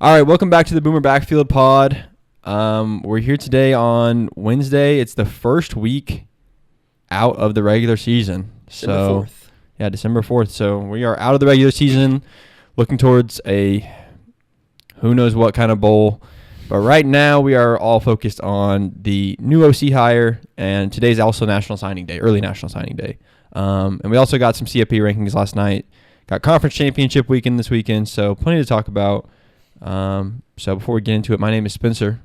All right, welcome back to the Boomer Backfield pod. We're here today on Wednesday. It's the first week out of the regular season. December 4th. Yeah, December 4th. So we are out of the regular season, looking towards a who knows what kind of bowl. But right now we are all focused on the new OC hire, and today's also National Signing Day, early National Signing Day. And we also got some CFP rankings last night. Got Conference Championship weekend this weekend, so plenty to talk about. So before we get into it, my name is Spencer.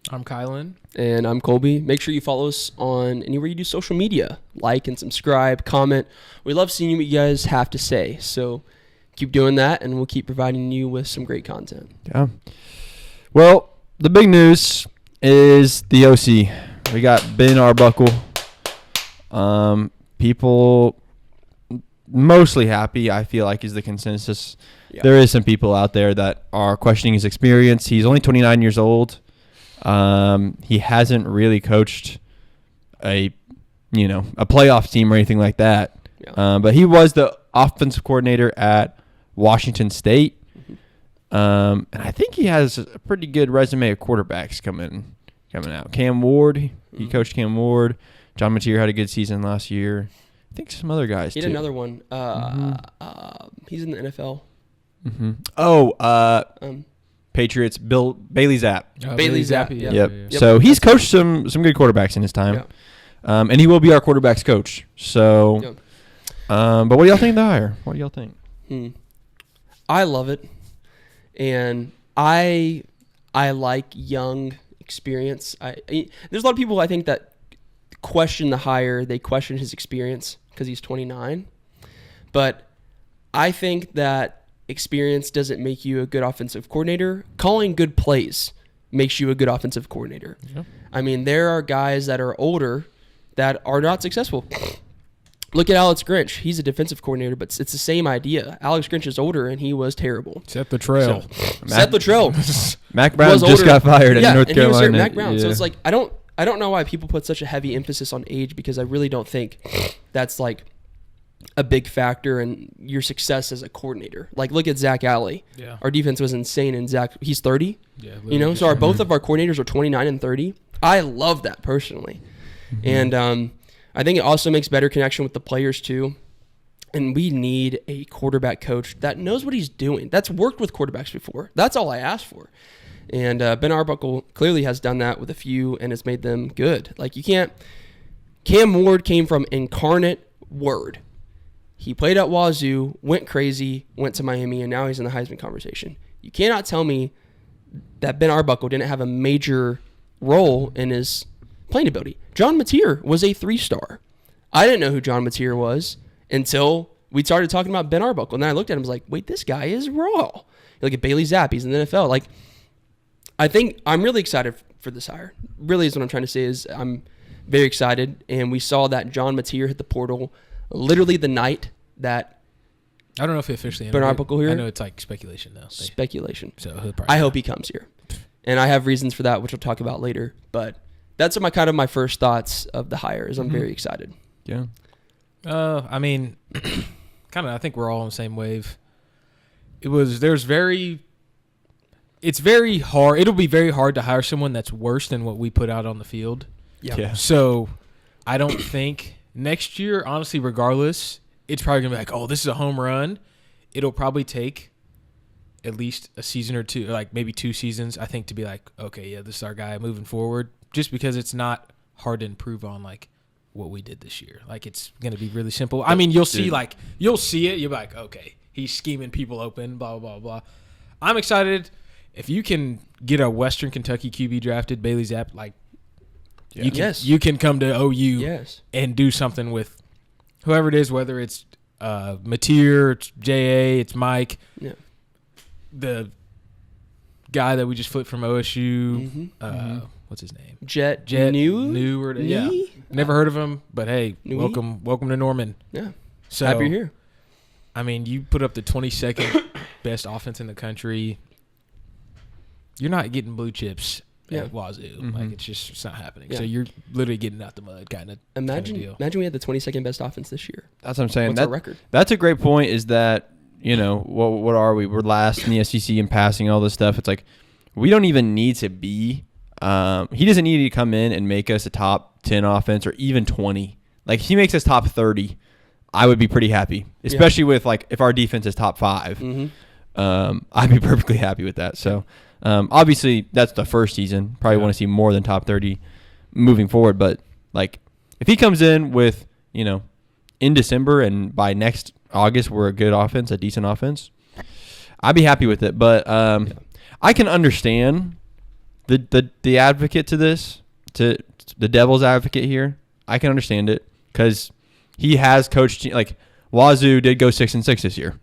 I'm Kylan. And I'm Colby. Make sure you follow us on anywhere you do social media. Like and subscribe, comment. We love seeing what you guys have to say. So keep doing that, and we'll keep providing you with some great content. Yeah. Well, the big news is the OC. We got Ben Arbuckle. People mostly happy, I feel like, is the consensus. Yeah. There is some people out there that are questioning his experience. He's only 29 years old. He hasn't really coached a playoff team or anything like that. Yeah. But he was the offensive coordinator at Washington State. And I think he has a pretty good resume of quarterbacks coming out. Cam Ward, he coached Cam Ward. John Mateer had a good season last year. I think some other guys too. He had another one. He's in the NFL. Mm-hmm. Patriots. Bailey Zapp. Bailey Zapp. Yeah. Yep. So he's coached some good quarterbacks in his time. Yep. And he will be our quarterbacks coach. So, yep. But what do y'all think of the hire? What do y'all think? I love it. And I like young experience. There's a lot of people I think that question the hire. They question his experience because he's 29. But I think that experience doesn't make you a good offensive coordinator. Calling good plays makes you a good offensive coordinator. Yep. I mean, there are guys that are older that are not successful. Look at Alex Grinch. He's a defensive coordinator, but it's the same idea. Alex Grinch is older, and he was terrible. Set the trail. Set the trail. Mac Brown just got fired at North Carolina. And he was Mac Brown. Yeah. So it's like I don't know why people put such a heavy emphasis on age, because I really don't think that's like a big factor in your success as a coordinator. Like, look at Zach Alley. Yeah. Our defense was insane, and Zach, he's 30. Yeah, so both of our coordinators are 29 and 30. I love that personally. Mm-hmm. And I think it also makes better connection with the players too. And we need a quarterback coach that knows what he's doing, that's worked with quarterbacks before. That's all I asked for. And Ben Arbuckle clearly has done that with a few and has made them good. Like, you can't. Cam Ward came from incarnate Word. He played at Wazoo, went crazy, went to Miami, and now he's in the Heisman conversation. You cannot tell me that Ben Arbuckle didn't have a major role in his playing ability. John Mateer was a 3-star. I didn't know who John Mateer was until we started talking about Ben Arbuckle. And then I looked at him and was like, wait, this guy is raw. You look at Bailey Zapp, he's in the NFL. Like, I think I'm really excited for this hire. Really is what I'm trying to say is I'm very excited. And we saw that John Mateer hit the portal literally the night that I don't know if he officially Ben Arbuckle here. I know it's like speculation though. Speculation. So I hope he comes here. And I have reasons for that, which we'll talk about later. But that's my first thoughts of the hire is I'm very excited. Yeah. I mean, I think we're all on the same wave. It's very hard. It'll be very hard to hire someone that's worse than what we put out on the field. Yeah. So I don't think next year, honestly, regardless, it's probably going to be like, oh, this is a home run. It'll probably take at least a season or two, like maybe 2 seasons, I think, to be like, okay, yeah, this is our guy moving forward, just because it's not hard to improve on, like, what we did this year. Like, it's going to be really simple. I mean, you'll see it. You'll be like, okay, he's scheming people open, blah, blah, blah, blah. I'm excited. If you can get a Western Kentucky QB drafted, Bailey Zapp, like, you can come to OU and do something with whoever it is, whether it's Mateer, it's J.A., it's Mike, the guy that we just flipped from OSU. What's his name? Jet New. Yeah. Never heard of him, but hey, welcome to Norman. Yeah. So, happy you're here. I mean, you put up the 22nd best offense in the country. You're not getting blue chips at Wazoo. Like, it's not happening. So you're literally getting out the mud kind of deal. Imagine we had the 22nd best offense this year. That's what I'm saying. What's our record? That's a great point, is that what are we? We're last in the SEC in passing, all this stuff. It's like we don't even need to be. He doesn't need to come in and make us a top 10 offense or even 20. Like, if he makes us top 30, I would be pretty happy, especially with, like, if our defense is top 5. I'd be perfectly happy with that. So, obviously, that's the first season. Probably want to see more than top 30 moving forward. But, like, if he comes in with, in December and by next August we're a good offense, a decent offense, I'd be happy with it. But I can understand the advocate to this, to the devil's advocate here. I can understand it because he has coached, like, Wazoo did go 6-6 this year.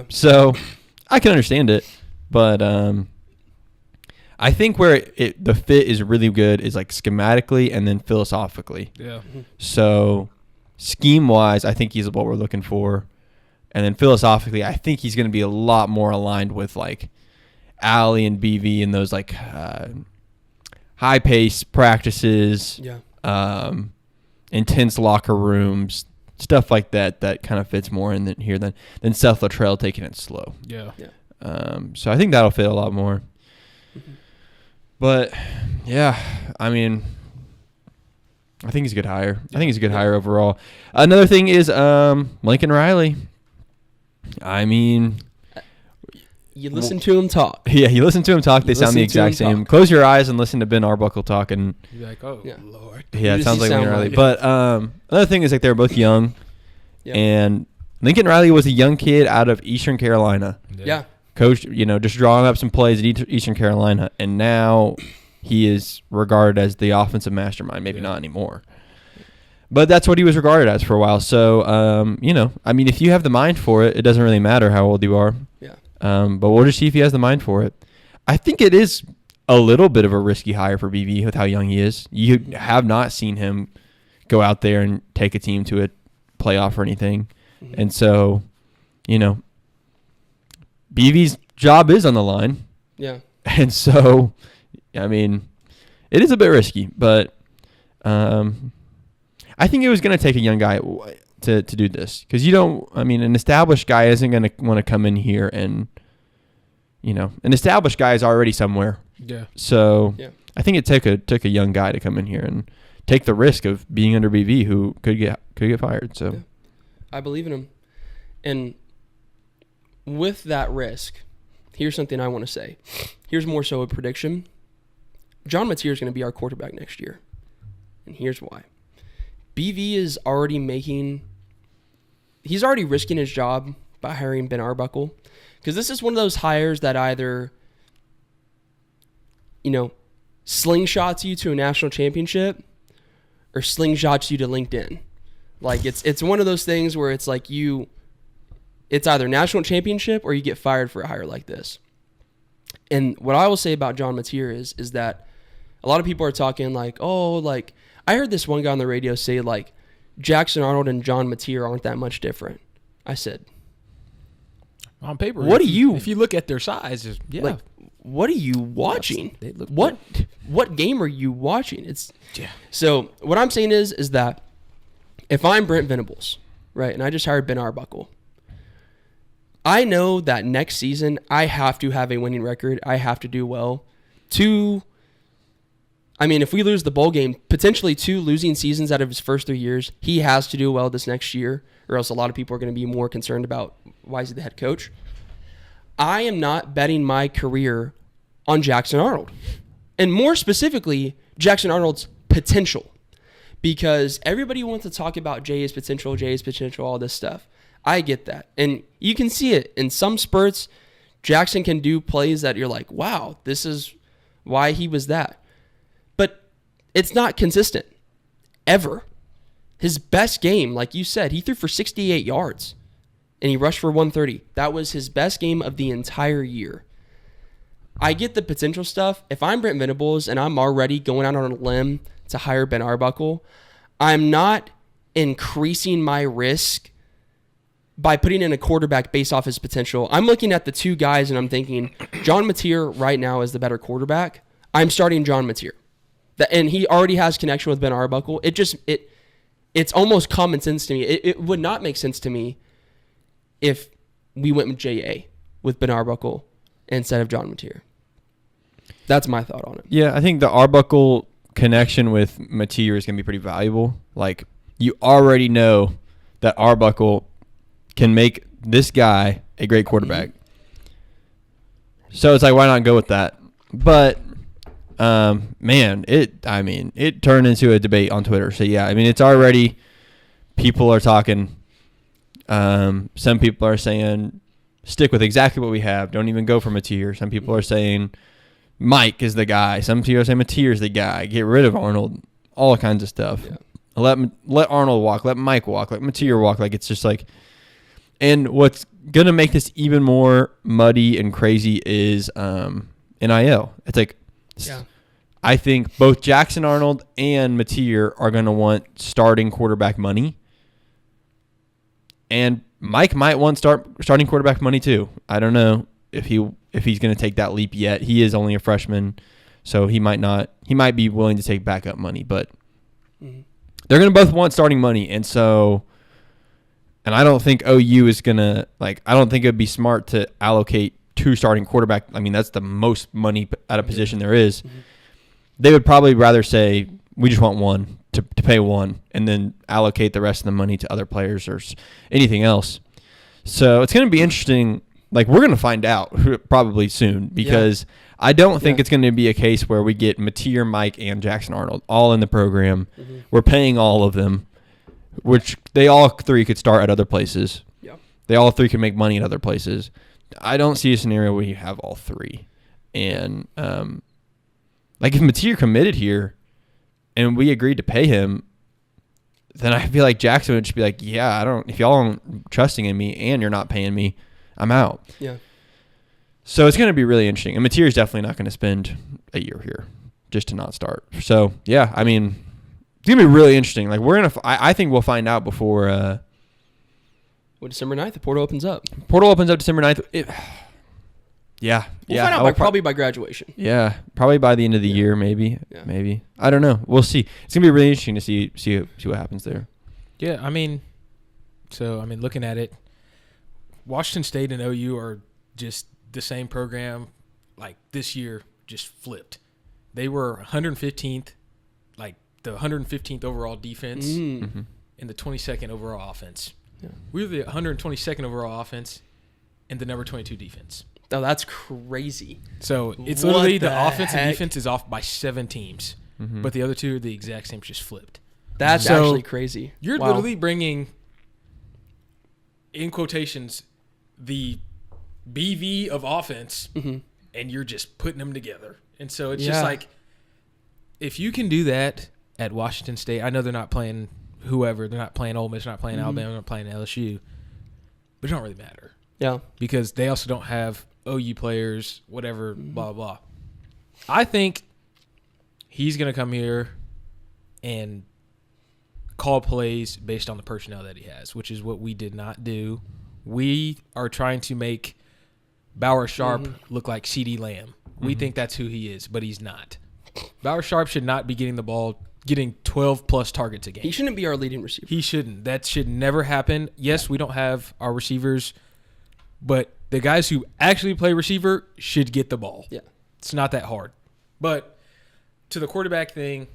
So I can understand it, but I think where the fit is really good is, like, schematically and then philosophically. So scheme wise, I think he's what we're looking for, and then philosophically, I think he's going to be a lot more aligned with, like, Allie and BV and those, like, high pace practices, intense locker rooms, stuff like that kind of fits more in here than Seth Luttrell taking it slow. So I think that'll fit a lot more. But I mean, I think he's a good hire. I think he's a good hire overall. Another thing is Lincoln Riley. I mean, you listen to him talk. Yeah, you listen to him talk. They sound the exact same. Close your eyes and listen to Ben Arbuckle talk, and you're like, oh, Lord. Yeah, it sounds like Lincoln Riley. But another thing is, like, they're both young, and Lincoln Riley was a young kid out of Eastern Carolina. Coach, just drawing up some plays at Eastern Carolina, and now he is regarded as the offensive mastermind. Maybe not anymore, but that's what he was regarded as for a while. So, I mean, if you have the mind for it, it doesn't really matter how old you are. But we'll just see if he has the mind for it. I think it is a little bit of a risky hire for BV with how young he is. You have not seen him go out there and take a team to a playoff or anything. And so, BV's job is on the line. And so, I mean, it is a bit risky, but I think it was going to take a young guy to do this, because an established guy isn't going to want to come in here and, an established guy is already somewhere. So I think it took a young guy to come in here and take the risk of being under BV, who could get fired. So I believe in him. And with that risk, here's something I want to say. Here's more so a prediction. John Mateer is going to be our quarterback next year. And here's why. BV is already he's already risking his job by hiring Ben Arbuckle, because this is one of those hires that either, slingshots you to a national championship or slingshots you to LinkedIn. Like, it's one of those things where it's like it's either national championship or you get fired for a hire like this. And what I will say about John Mateer is that a lot of people are talking like, oh, like, I heard this one guy on the radio say, like, Jackson Arnold and John Mateer aren't that much different. I said, on paper, if you look at their sizes, like, what are you watching? What game are you watching? So what I'm saying is that if I'm Brent Venables, right, and I just hired Ben Arbuckle, I know that next season I have to have a winning record. I have to do well. If we lose the bowl game, potentially 2 losing seasons out of his first 3 years, he has to do well this next year, or else a lot of people are going to be more concerned about why is he the head coach. I am not betting my career on Jackson Arnold, and more specifically, Jackson Arnold's potential, because everybody wants to talk about Jay's potential, all this stuff. I get that, and you can see it in some spurts. Jackson can do plays that you're like, wow, this is why he was that. It's not consistent, ever. His best game, like you said, he threw for 68 yards, and he rushed for 130. That was his best game of the entire year. I get the potential stuff. If I'm Brent Venables and I'm already going out on a limb to hire Ben Arbuckle, I'm not increasing my risk by putting in a quarterback based off his potential. I'm looking at the 2 guys, and I'm thinking, John Mateer right now is the better quarterback. I'm starting John Mateer. And he already has connection with Ben Arbuckle. It's almost common sense to me. It would not make sense to me if we went with J.A. with Ben Arbuckle instead of John Mateer. That's my thought on it. Yeah, I think the Arbuckle connection with Mateer is going to be pretty valuable. Like, you already know that Arbuckle can make this guy a great quarterback. So it's like, why not go with that? But, man, it turned into a debate on Twitter. So, yeah, I mean, it's already people are talking. Some people are saying stick with exactly what we have. Don't even go for Mateer. Some people are saying Mike is the guy. Some people are saying Mateer is the guy. Get rid of Arnold. All kinds of stuff. Yeah. Let Arnold walk. Let Mike walk. Let Mateer walk. Like, it's just like, and what's gonna make this even more muddy and crazy is NIL. It's like, I think both Jackson Arnold and Mateer are gonna want starting quarterback money, and Mike might want starting quarterback money too. I don't know if he's gonna take that leap yet. He is only a freshman, so he might not. He might be willing to take backup money, but they're gonna both want starting money, and so. And I don't think OU is going to, like, I don't think it would be smart to allocate 2 starting quarterback. I mean, that's the most money at a position there is. They would probably rather say, we just want one to pay one and then allocate the rest of the money to other players or anything else. So it's going to be interesting. Like, we're going to find out probably soon because I don't think it's going to be a case where we get Mateer, Mike, and Jackson Arnold all in the program. We're paying all of them. Which they all 3 could start at other places. Yeah. They all 3 can make money at other places. I don't see a scenario where you have all 3. And like if Mateer committed here and we agreed to pay him, then I feel like Jackson would just be like, yeah, if y'all aren't trusting in me and you're not paying me, I'm out. Yeah. So it's going to be really interesting. And Mateer is definitely not going to spend a year here just to not start. So, yeah, I mean, it's going to be really interesting. Like, I think we'll find out before December 9th, the portal opens up. Portal opens up December 9th. We'll find out probably by graduation. Yeah, probably by the end of the year, maybe. Yeah. Maybe. I don't know. We'll see. It's going to be really interesting to see what happens there. Yeah, I mean, looking at it, Washington State and OU are just the same program. Like, this year just flipped. They were 115th, like the 115th overall defense and the 22nd overall offense. Yeah. We were the 122nd overall offense and the number 22 defense. Oh, that's crazy. So it's literally the offense and defense is off by 7 teams, but the other 2 are the exact same, just flipped. That's actually crazy. You're literally bringing, in quotations, the BV of offense, and you're just putting them together. And so it's just like, if you can do that at Washington State, I know they're not playing whoever. They're not playing Ole Miss, they're not playing Alabama, they're not playing LSU. But it don't really matter. Yeah. Because they also don't have OU players, whatever, blah, blah. I think he's going to come here and call plays based on the personnel that he has, which is what we did not do. We are trying to make Bauer Sharp look like CeeDee Lamb. We think that's who he is, but he's not. Bauer Sharp should not be getting the ball, getting 12-plus targets a game. He shouldn't be our leading receiver. He shouldn't. That should never happen. Yes, we don't have our receivers, but the guys who actually play receiver should get the ball. Yeah. It's not that hard. But to the quarterback thing,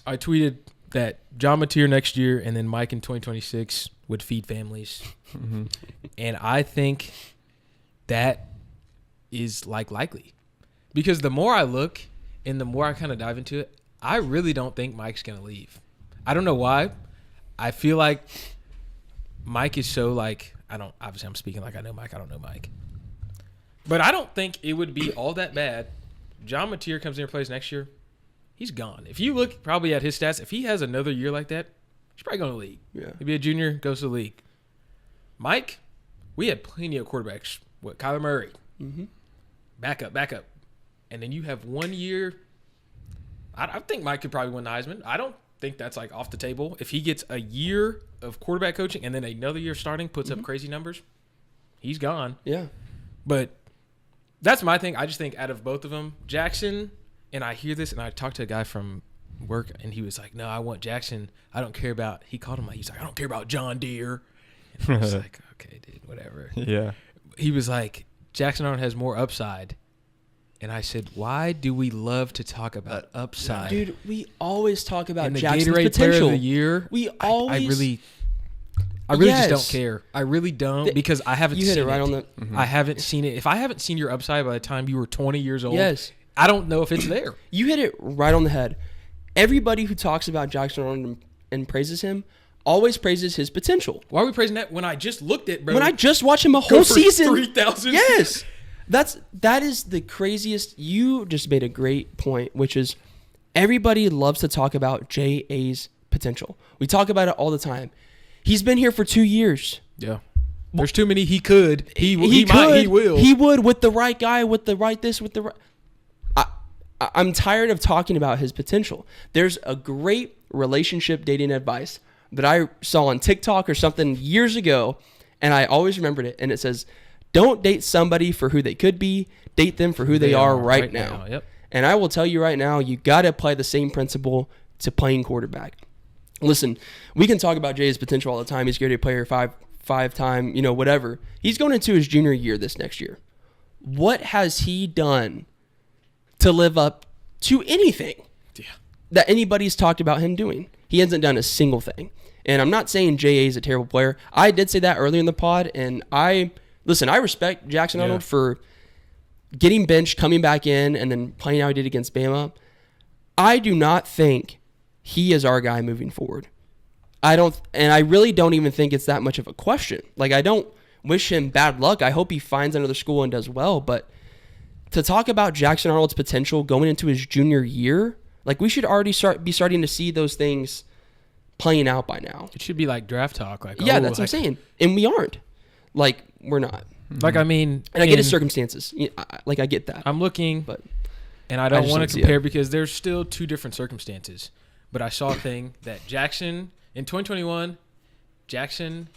I tweeted that John Mateer next year and then Mike in 2026 would feed families. And I think that is likely. Because the more I look and the more I kind of dive into it, I really don't think Mike's going to leave. I don't know why. I feel like Mike is so obviously I'm speaking like I know Mike. I don't know Mike. But I don't think it would be all that bad. John Mateer comes in and plays next year. He's gone. If you look probably at his stats, if he has another year like that, he's probably going to the league. Yeah. He'll be a junior, goes to the league. Mike, we had plenty of quarterbacks. Kyler Murray. Backup. And then you have 1 year. I think Mike could probably win the Heisman. I don't think that's like off the table. If he gets a year of quarterback coaching and then another year starting, puts up crazy numbers, he's gone. Yeah. But that's my thing. I just think out of both of them, Jackson, and I hear this, and I talked to a guy from work, and he was like, no, I want Jackson. I don't care about, he called him like, he's like, I don't care about John Deere. And I was like, okay, dude, whatever. Yeah. He was like, Jackson Arnold has more upside. And I said, why do we love to talk about upside? Dude, we always talk about and the Jackson's Gatorade potential. Player of the Year. We always. I really Yes. just don't care. I really don't because I haven't You seen hit it right on the. Mm-hmm. I haven't seen it. If I haven't seen your upside by the time you were 20 years old, Yes. I don't know if it's there. You hit it right on the head. Everybody who talks about Jackson Arnold and praises him always praises his potential. Why are we praising that when I just looked at bro? When I just watched him a go whole for season, 3,000? Yes, that is the craziest. You just made a great point, which is everybody loves to talk about J.A.'s potential. We talk about it all the time. He's been here for 2 years. Yeah. There's too many he could. He could, might. He will. He would with the right guy, with the right this, with the right. I'm tired of talking about his potential. There's a great relationship dating advice that I saw on TikTok or something years ago, and I always remembered it. And it says, don't date somebody for who they could be. Date them for who they are right now. Yep. And I will tell you right now, you got to apply the same principle to playing quarterback. Listen, we can talk about Jay's potential all the time. He's a great player, five-time, whatever. He's going into his junior year this next year. What has he done to live up to anything that anybody's talked about him doing? He hasn't done a single thing. And I'm not saying J.A. is a terrible player. I did say that earlier in the pod, and I respect Jackson Arnold for getting benched, coming back in, and then playing how he did against Bama. I do not think he is our guy moving forward. I really don't even think it's that much of a question. Like, I don't wish him bad luck. I hope he finds another school and does well, but to talk about Jackson Arnold's potential going into his junior year, like, we should already be starting to see those things playing out by now. It should be like draft talk. Like, yeah, that's what I'm saying. And we aren't. Like, we're not. Like, I mean, and I get his circumstances. I get that. I'm looking, but and I don't just want don't to see compare it. because there's still two different circumstances. But I saw a thing that Jackson in 2021, Jackson,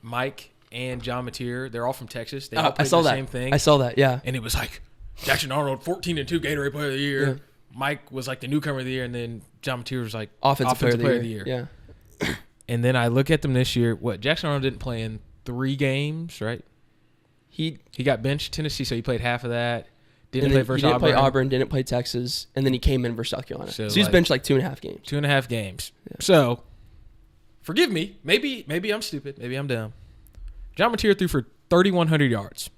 Mike, and John Mateer, they're all from Texas. They all played the same thing. I saw that. Yeah. And it was like Jackson Arnold, 14-2 Gatorade Player of the Year. Yeah. Mike was like the newcomer of the year, and then John Mateer was like Offensive player of the year. Yeah. And then I look at them this year. Jackson Arnold didn't play in 3 games, right? He got benched Tennessee, so he played half of that. Didn't And play then versus he didn't Auburn. play Auburn, didn't play Texas, and then he came in versus South Carolina. So, So he's like, benched like 2.5 games. 2.5 games. Yeah. So, forgive me. Maybe I'm stupid. Maybe I'm dumb. John Mateer threw for 3,100 yards.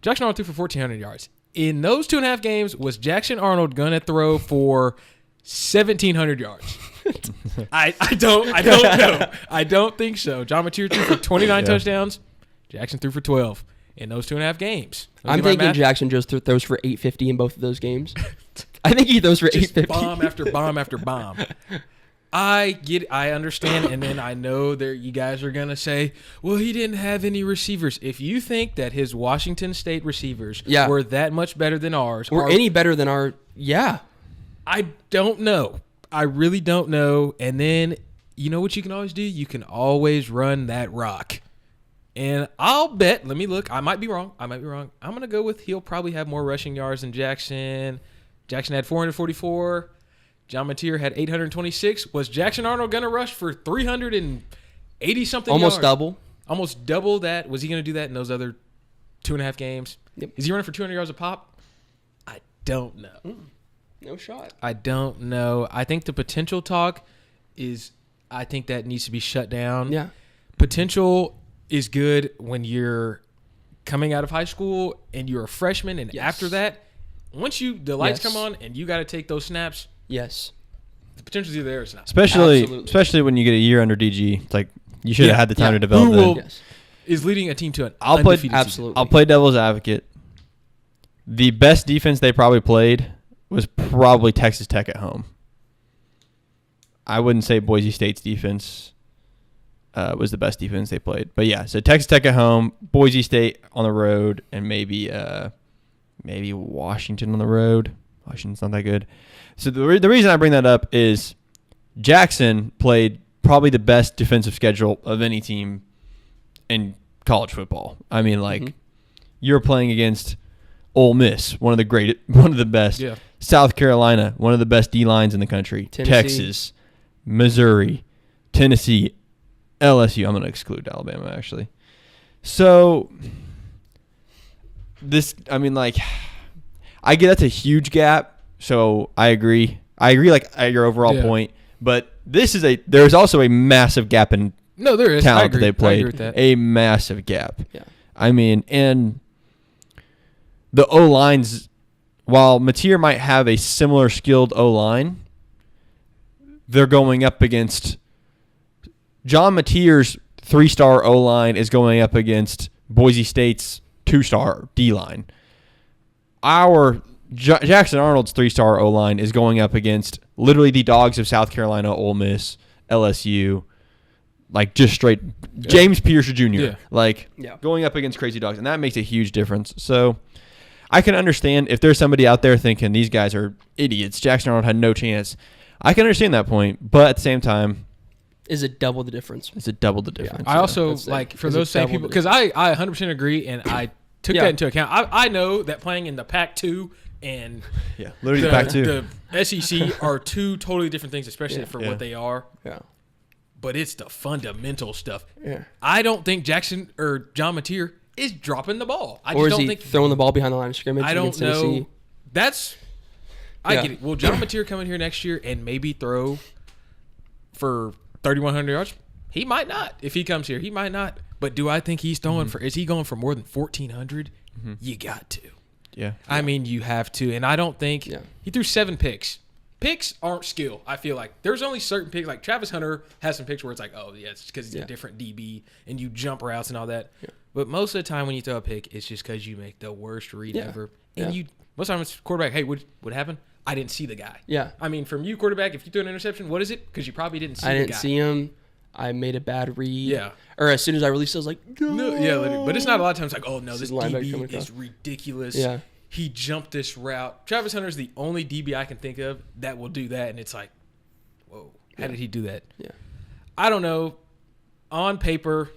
Jackson Arnold threw for 1,400 yards. In those 2.5 games, was Jackson Arnold going to throw for 1,700 yards? I don't know. I don't think so. John Mateer threw for 29 touchdowns. Jackson threw for 12 in those 2.5 games. I'm thinking Jackson just throws for 850 in both of those games. I think he throws for 850. Bomb after bomb after bomb. I get it. I understand. And then I know that you guys are going to say, well, he didn't have any receivers. If you think that his Washington State receivers were that much better than ours. Or any better than our, I don't know. I really don't know. And then, you know what you can always do? You can always run that rock. And I'll bet, let me look. I might be wrong. I'm going to go with he'll probably have more rushing yards than Jackson. Jackson had 444. John Mateer had 826. Was Jackson Arnold going to rush for 380-something yards? Almost double. Almost double that. Was he going to do that in those other 2.5 games? Yep. Is he running for 200 yards a pop? I don't know. No shot. I don't know. I think the potential talk is, I think that needs to be shut down. Yeah. Potential is good when you're coming out of high school and you're a freshman, and after that, once the lights come on and you got to take those snaps. Yes. The potential's either there or it's not. Especially when you get a year under DG. It's like you should have had the time to develop that. Is leading a team to an undefeated season. I'll play devil's advocate. The best defense they probably played was probably Texas Tech at home. I wouldn't say Boise State's defense was the best defense they played. But yeah, so Texas Tech at home, Boise State on the road, and maybe Washington on the road. Washington's not that good. So the reason I bring that up is Jackson played probably the best defensive schedule of any team in college football. I mean, you're playing against Ole Miss, one of the best. Yeah. South Carolina, one of the best D lines in the country. Tennessee. Texas, Missouri, Tennessee, LSU. I'm going to exclude Alabama, actually. So, I get that's a huge gap, so I agree. Like, at your overall point, but there's also a massive gap in there is talent that they played. I agree with that. A massive gap. Yeah. I mean, and the O-lines, while Mateer might have a similar skilled O-line, they're going up against John Mateer's 3-star O-line is going up against Boise State's 2-star D-line. Our Jackson Arnold's 3-star O-line is going up against literally the dogs of South Carolina, Ole Miss, LSU, like just straight James Pierce Jr. Going up against crazy dogs, and that makes a huge difference. So I can understand if there's somebody out there thinking these guys are idiots. Jackson Arnold had no chance. I can understand that point, but at the same time, is it double the difference? It's a double the difference. I also for those same people, because I 100% agree, and I took that into account. I know that playing in the Pac-2 and literally the Pac-2, the SEC are two totally different things, especially for what they are. Yeah. But it's the fundamental stuff. Yeah. I don't think Jackson or John Mateer is dropping the ball. I or just is don't he think throwing the ball behind the line of scrimmage? I don't know. Tennessee? I get it. Will John Mateer come in here next year and maybe throw for 3,100 yards? He might not. If he comes here, he might not. But do I think he's throwing for? Is he going for more than 1,400? You got to. Yeah. I mean, you have to. And I don't think he threw 7 picks. Picks aren't skill, I feel like. There's only certain picks. Like Travis Hunter has some picks where it's like, oh, yeah, it's because he's a different DB and you jump routes and all that. Yeah. But most of the time when you throw a pick, it's just because you make the worst read ever. And most of the time it's quarterback, hey, what happened? I didn't see the guy. Yeah. I mean, from you, quarterback, if you threw an interception, what is it? Because you probably didn't see the guy. I didn't see him. I made a bad read. Yeah. Or as soon as I released it, I was like, no. Yeah, literally. But it's not a lot of times like, oh, no, this DB is ridiculous. Yeah. He jumped this route. Travis Hunter's the only DB I can think of that will do that, and it's like, whoa, how did he do that? Yeah. I don't know. On paper,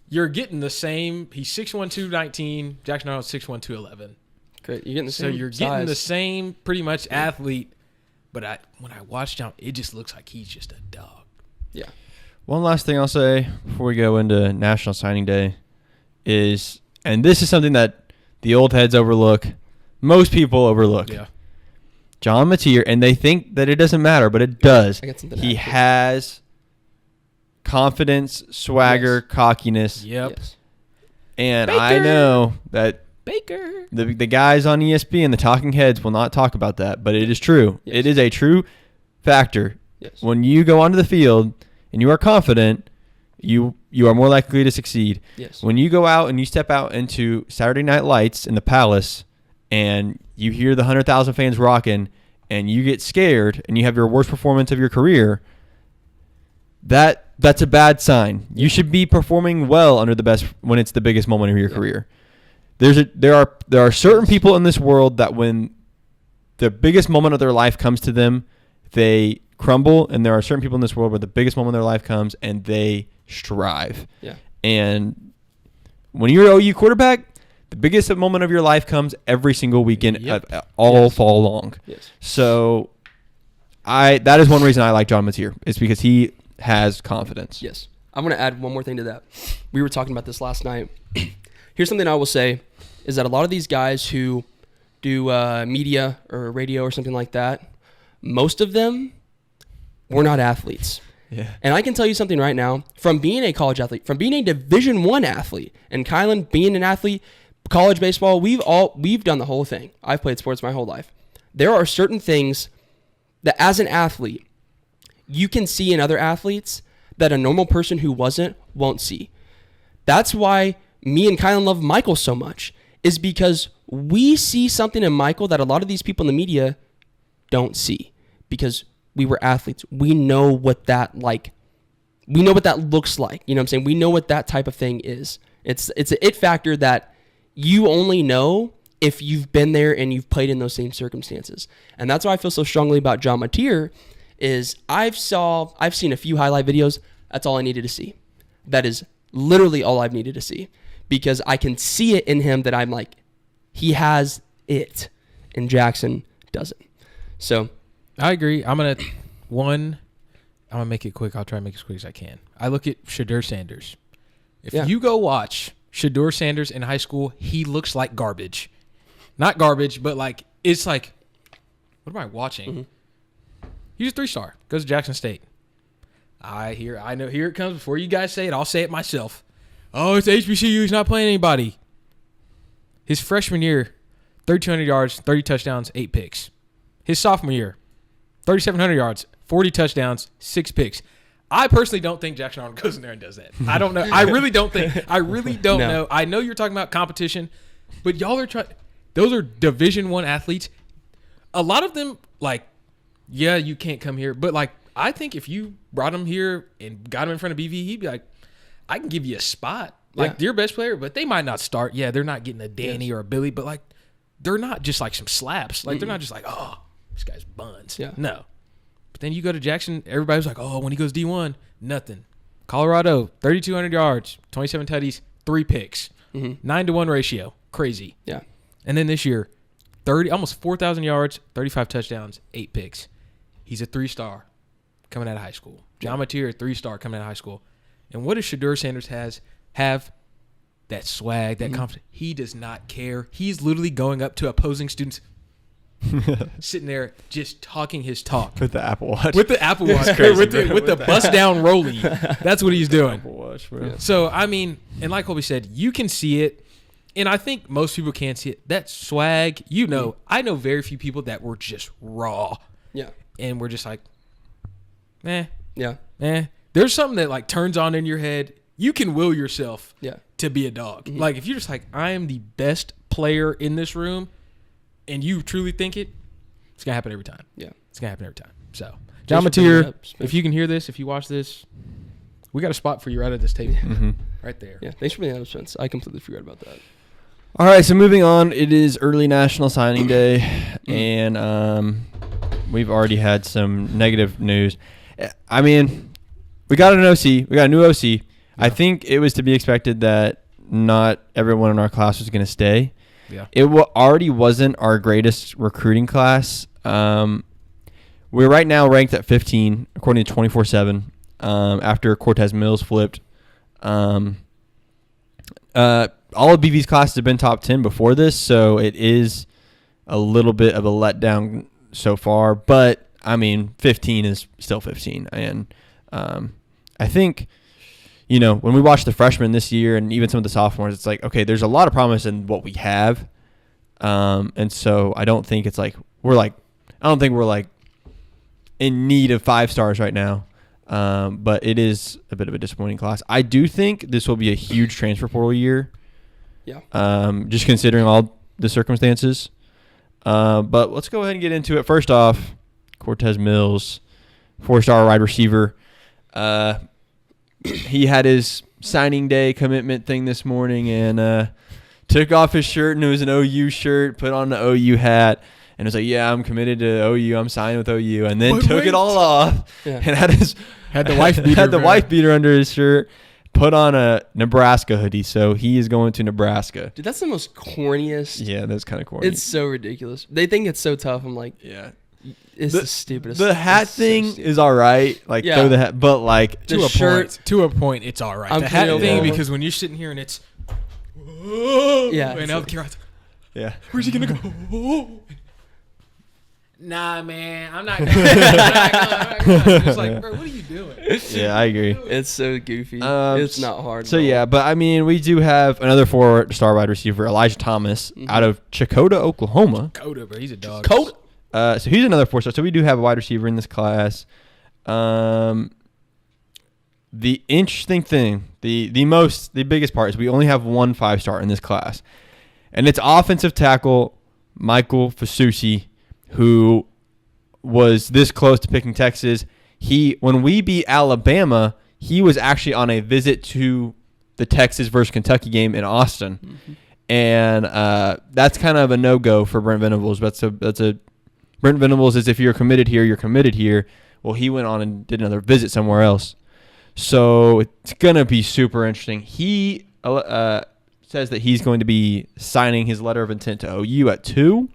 you're getting the same. He's 6'1", 219. Jackson Arnold's 6'1", 211. Great. You're getting the same So you're getting the same pretty much athlete, but when I watched him, it just looks like he's just a dog. Yeah. One last thing I'll say before we go into National Signing Day is, and this is something that the old heads overlook, most people overlook. Yeah. John Mateer, and they think that it doesn't matter, but it does. He has confidence, swagger, cockiness. Yep. Yes. And I know that Baker. The guys on ESPN, the talking heads, will not talk about that, but it is true. Yes. It is a true factor. Yes. When you go onto the field and you are confident, you are more likely to succeed. Yes. When you go out and you step out into Saturday Night Lights in the Palace and you hear the 100,000 fans rocking and you get scared and you have your worst performance of your career, that's a bad sign. You should be performing well under the best when it's the biggest moment of your career. There are certain people in this world that when the biggest moment of their life comes to them, they crumble, and there are certain people in this world where the biggest moment of their life comes and they strive. Yeah. And when you're an OU quarterback, the biggest moment of your life comes every single weekend, all fall long. Yes. So that is one reason I like John Mateer, is because he has confidence. Yes. I'm going to add one more thing to that. We were talking about this last night. Here's something I will say is that a lot of these guys who do media or radio or something like that, most of them were not athletes. Yeah. And I can tell you something right now, from being a college athlete, from being a Division I athlete, and Kylan being an athlete, college baseball, we've done the whole thing. I've played sports my whole life. There are certain things that as an athlete, you can see in other athletes that a normal person who won't see. That's why me and Kylan love Michael so much, is because we see something in Michael that a lot of these people in the media don't see, because we were athletes. We know what that we know what that looks like. You know what I'm saying? We know what that type of thing is. It's an it factor that you only know if you've been there and you've played in those same circumstances. And that's why I feel so strongly about John Mateer, is I've seen a few highlight videos. That's all I needed to see. That is literally all I've needed to see, because I can see it in him that I'm like, he has it, and Jackson doesn't. So I agree. I'm gonna I'm going to make it quick. I'll try to make it as quick as I can. I look at Shedeur Sanders. If you go watch Shedeur Sanders in high school, he looks like garbage. Not garbage, but like, it's like, what am I watching? Mm-hmm. He's a 3-star. Goes to Jackson State. I know, here it comes. Before you guys say it, I'll say it myself. Oh, it's HBCU. He's not playing anybody. His freshman year, 3,200 yards, 30 touchdowns, 8 picks. His sophomore year, 3,700 yards, 40 touchdowns, 6 picks. I personally don't think Jackson Arnold goes in there and does that. I don't know. I really don't know. I know you're talking about competition, but y'all are trying. Those are Division I athletes. A lot of them, like, yeah, you can't come here. But, like, I think if you brought him here and got him in front of BV, he'd be like, I can give you a spot. Like, they're your best player, but they might not start. Yeah, they're not getting a Danny or a Billy, but, like, they're not just, like, some slaps. Like, they're not just like, oh, this guy's buns. Yeah. No. But then you go to Jackson, everybody's like, oh, when he goes D1, nothing. Colorado, 3,200 yards, 27 tutties, 3 picks, 9-to-1 ratio. Crazy. Yeah. And then this year, almost 4,000 yards, 35 touchdowns, 8 picks. He's a 3-star coming out of high school. John Mateer, a 3-star coming out of high school. And what does Shedeur Sanders have? That swag, that confidence. He does not care. He's literally going up to opposing students, sitting there just talking his talk. With the Apple Watch. With the Apple Watch. Crazy, with the bust-down rollie. That's what he's doing. Apple Watch, bro. Yeah. So, I mean, and like Colby said, you can see it. And I think most people can see it. That swag, I know very few people that were just raw. Yeah. And we're just like, Yeah. There's something that like turns on in your head. You can will yourself to be a dog. Mm-hmm. Like if you're just like, I am the best player in this room and you truly think it, it's going to happen every time. Yeah. It's going to happen every time. So, John Mateer, if you can hear this, if you watch this, we got a spot for you right at this table. Right there. Yeah. Thanks for being on, Spence. I completely forgot about that. All right, so moving on, it is early National Signing Day, and we've already had some negative news. I mean, we got an OC. We got a new OC. Yeah. I think it was to be expected that not everyone in our class was going to stay. Yeah. It already wasn't our greatest recruiting class. We're right now ranked at 15, according to 24/7, after Cortez Mills flipped. All of BV's classes have been top 10 before this, so it is a little bit of a letdown so far. But, I mean, 15 is still 15. And I think, when we watch the freshmen this year and even some of the sophomores, it's like, okay, there's a lot of promise in what we have. And so I don't think it's like we're in need of 5 stars right now. But it is a bit of a disappointing class. I do think this will be a huge transfer portal year. Yeah. Just considering all the circumstances. But let's go ahead and get into it. First off, Cortez Mills, 4-star wide receiver. He had his signing day commitment thing this morning and took off his shirt, and it was an OU shirt, put on the OU hat. And it was like, yeah, I'm committed to OU. I'm signing with OU. And then took it all off and had the wife beater under his shirt, put on a Nebraska hoodie. So he is going to Nebraska. Dude, that's the most corniest. Yeah, that's kind of corny. It's so ridiculous. They think it's so tough. I'm like, yeah, it's the stupidest. The hat thing is all right. Like, throw the hat. But, like, to a point, it's all right. The hat thing, because when you're sitting here and it's, yeah. And healthcare, yeah. Where's he going to go? Nah, man, I'm not going. It's like, bro, what are you doing? Yeah, I agree. It's so goofy. It's not hard. So, yeah, but, I mean, we do have another 4-star wide receiver, Elijah Thomas, out of Chakota, Oklahoma. Chakota, bro, he's a dog. So he's another 4-star. So we do have a wide receiver in this class. The interesting thing, the biggest part is we only have one 5-star in this class. And it's offensive tackle Michael Fasusi, who was this close to picking Texas. When we beat Alabama, he was actually on a visit to the Texas versus Kentucky game in Austin. Mm-hmm. And that's kind of a no-go for Brent Venables. Brent Venables is, if you're committed here, you're committed here. Well, he went on and did another visit somewhere else. So it's going to be super interesting. He says that he's going to be signing his letter of intent to OU at 2.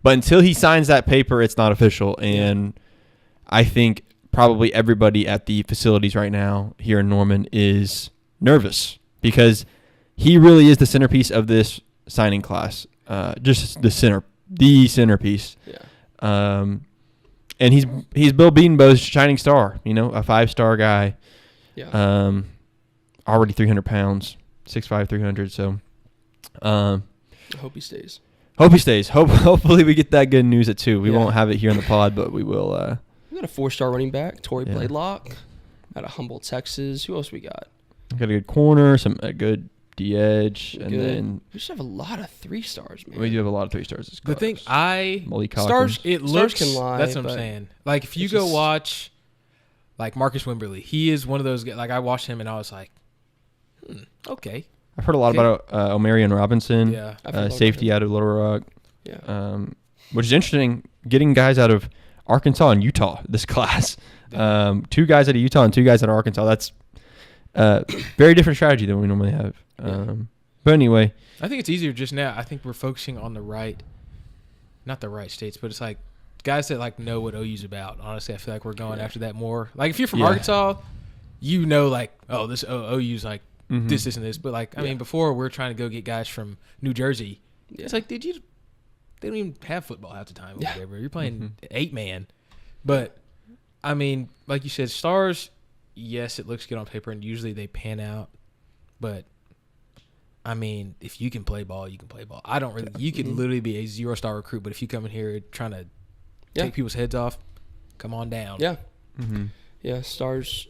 But until he signs that paper, it's not official. And I think probably everybody at the facilities right now here in Norman is nervous because he really is the centerpiece of this signing class. Just the centerpiece. Yeah. And he's Bill Bedenbaugh's shining star, a 5-star guy. Yeah. Already 300 pounds, 6'5", 300. So, I hope he stays. Hopefully we get that good news at 2. We won't have it here on the pod, but we will. We got a 4-star running back, Torrey Bladelock, out of Humboldt, Texas. Who else we got? Got a good corner, a good D-edge, and then we just have a lot of 3-stars, man. we do have a lot of 3-stars. The thing stars can lie. That's what I'm saying. Like if you go watch, like Marcus Wimberly, he is one of those guys. Like I watched him and I was like, okay. I've heard a lot about Omarion Robinson, safety out of Little Rock. Yeah. Which is interesting, getting guys out of Arkansas and Utah this class. 2 guys out of Utah and 2 guys out of Arkansas. That's very different strategy than we normally have. But anyway, I think it's easier just now. I think we're focusing on not the right states, but it's like guys that like know what OU's about. Honestly, I feel like we're going after that more. Like if you're from Arkansas, like, oh, this OU's like this, and this. But like, I mean, before we're trying to go get guys from New Jersey. Yeah. It's like, they don't even have football half the time or whatever. You're playing 8-man. But I mean, like you said, stars, yes, it looks good on paper and usually they pan out. But I mean, if you can play ball, you can play ball. I don't really. You could literally be a 0-star recruit, but if you come in here trying to take people's heads off, come on down. Yeah. Yeah, stars,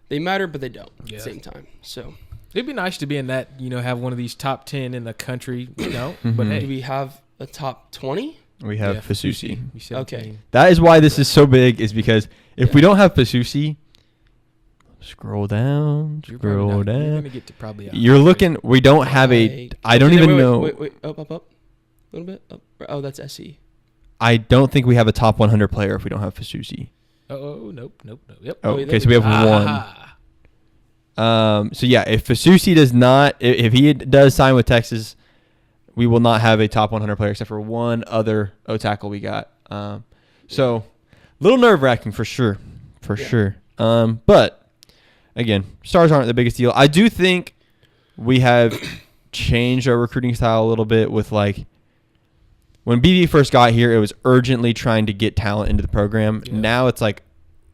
they matter, but they don't at the same time. So it'd be nice to be in that, have one of these top 10 in the country. But hey, do we have a top 20? We have Fasusi. Okay. That is why this is so big, is because if we don't have Fasusi, scroll down. You're going to get to probably. You're looking. We don't have a. I don't even know. Wait. Up. A little bit. Up. Oh, that's SE. I don't think we have a top 100 player if we don't have Fasusi. Oh, nope. Yep. Oh, okay, so we have one. So yeah, if Fasusi does not, if he does sign with Texas, we will not have a top 100 player except for one other O tackle we got. So a little nerve wracking for sure. But again, stars aren't the biggest deal. I do think we have changed our recruiting style a little bit with like when BB first got here, it was urgently trying to get talent into the program. Yeah. Now it's like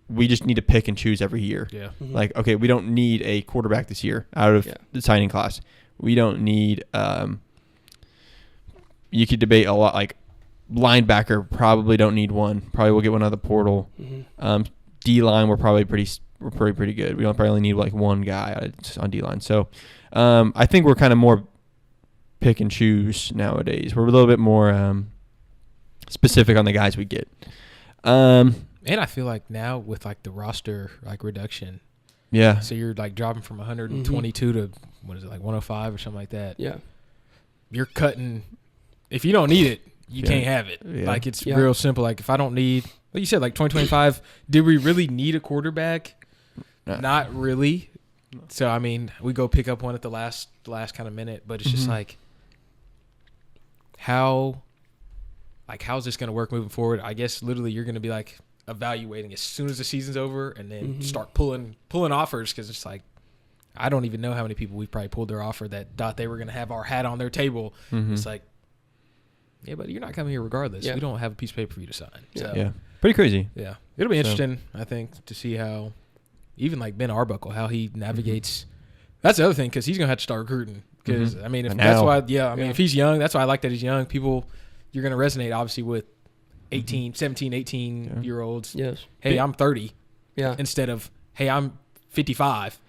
we just need to pick and choose every year. Yeah. Like, okay, we don't need a quarterback this year out of the signing class. We don't need you could debate a lot, like linebacker, probably don't need one. Probably we'll get one out of the portal. D-line, we're probably pretty good. We don't probably only need like one guy on D-line. So I think we're kind of more pick and choose nowadays. We're a little bit more specific on the guys we get. And I feel like now with like the roster like reduction. Yeah. So you're like dropping from 122 to what is it, like 105 or something like that. Yeah. You're cutting. If you don't need it, you can't have it. Yeah. Like it's real simple. Like if I don't need, like you said, like 2025, did we really need a quarterback? No. Not really. So I mean, we go pick up one at the last kind of minute, but it's just like how's this going to work moving forward? I guess literally you're going to be like evaluating as soon as the season's over and then start pulling offers, because it's like I don't even know how many people we probably pulled their offer that thought they were going to have our hat on their table. It's like, yeah, but you're not coming here regardless. We don't have a piece of paper for you to sign. So, yeah, pretty crazy. Yeah, it'll be interesting, I think, to see how even like Ben Arbuckle, how he navigates. That's the other thing, because he's going to have to start recruiting. Because I mean, if that's why, if he's young, that's why I like that he's young. People, you're going to resonate obviously with 17, 18 year olds. Yes. Hey, I'm 30. Yeah. Instead of, hey, I'm 55.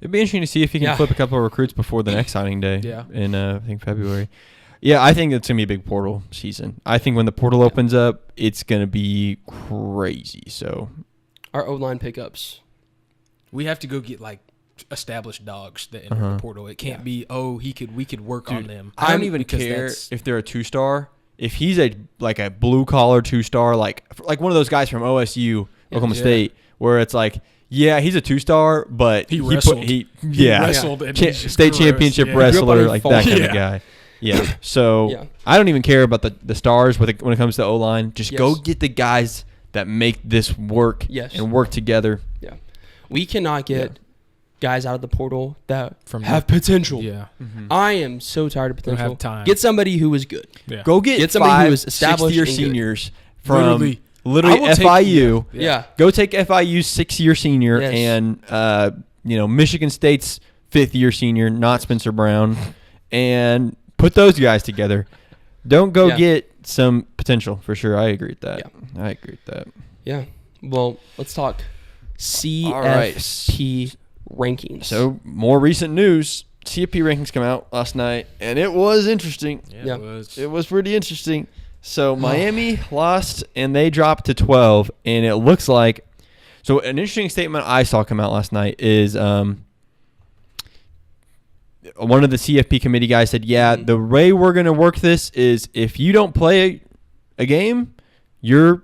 It'd be interesting to see if he can flip a couple of recruits before the next signing day. Yeah. In I think February. Yeah, I think it's gonna be a big portal season. I think when the portal opens up, it's gonna be crazy. So, our O-line pickups. We have to go get like established dogs that enter the portal. It can't be we could work on them. I don't even care if they're a 2-star. If he's a blue collar 2-star, like one of those guys from OSU, Oklahoma State, where it's like, yeah, he's a 2-star, but he wrestled. Wrestled state championship wrestler, like that kind of guy. Yeah. So I don't even care about the stars when it comes to O-line. Just go get the guys that make this work and work together. Yeah. We cannot get guys out of the portal that have potential. Yeah. Mm-hmm. I am so tired of potential. Don't have time. Get somebody who is good. Yeah. Go get somebody who is established 6-year seniors from literally FIU. Go take FIU's 6-year senior and Michigan State's 5th-year senior, not Spencer Brown, and put those guys together. Don't go get some potential for sure. I agree with that. Yeah. I agree with that. Yeah. Well, let's talk CFP rankings. So more recent news. CFP rankings come out last night, and it was interesting. Yeah. It was pretty interesting. So Miami lost, and they dropped to 12, and it looks like. So an interesting statement I saw come out last night is one of the CFP committee guys said, the way we're going to work this is if you don't play a game, the